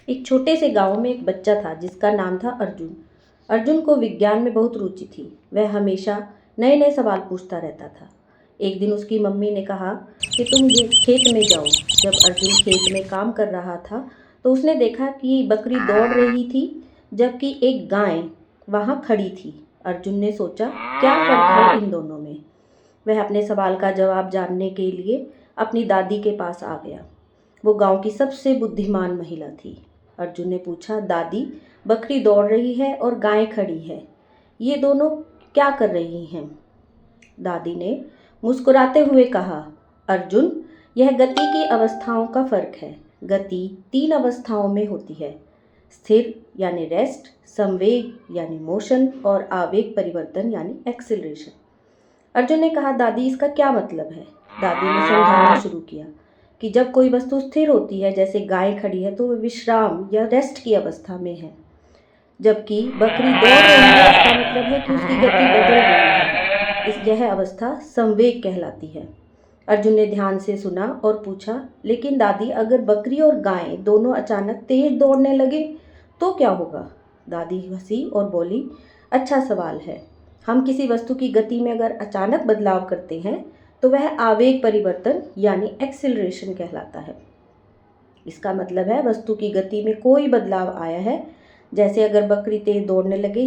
एक छोटे से गांव में एक बच्चा था जिसका नाम था अर्जुन। अर्जुन को विज्ञान में बहुत रुचि थी। वह हमेशा नए नए सवाल पूछता रहता था। एक दिन उसकी मम्मी ने कहा कि तुम ये खेत में जाओ। जब अर्जुन खेत में काम कर रहा था तो उसने देखा कि बकरी दौड़ रही थी जबकि एक गाय वहाँ खड़ी थी। अर्जुन ने सोचा, क्या फर्क है इन दोनों में। वह अपने सवाल का जवाब जानने के लिए अपनी दादी के पास आ गया। वो गांव की सबसे बुद्धिमान महिला थी। अर्जुन ने पूछा, दादी, बकरी दौड़ रही है और गाय खड़ी है, ये दोनों क्या कर रही हैं? दादी ने मुस्कुराते हुए कहा, अर्जुन, यह गति की अवस्थाओं का फर्क है। गति 3 अवस्थाओं में होती है, स्थिर यानी रेस्ट, संवेग यानी मोशन और आवेग परिवर्तन यानी एक्सिलरेशन। अर्जुन ने कहा, दादी, इसका क्या मतलब है? दादी ने समझाना शुरू किया कि जब कोई वस्तु स्थिर होती है, जैसे गाय खड़ी है, तो वह विश्राम या रेस्ट की अवस्था में है, जबकि बकरी दौड़ रही है, इसका मतलब है कि उसकी गति बदल रही है। यह अवस्था संवेग कहलाती है। अर्जुन ने ध्यान से सुना और पूछा, लेकिन दादी, अगर बकरी और गाय दोनों अचानक तेज दौड़ने लगे तो क्या होगा? दादी हंसी और बोली, अच्छा सवाल है। हम किसी वस्तु की गति में अगर अचानक बदलाव करते हैं तो वह आवेग परिवर्तन यानी एक्सिलरेशन कहलाता है। इसका मतलब है वस्तु की गति में कोई बदलाव आया है, जैसे अगर बकरी तेज दौड़ने लगे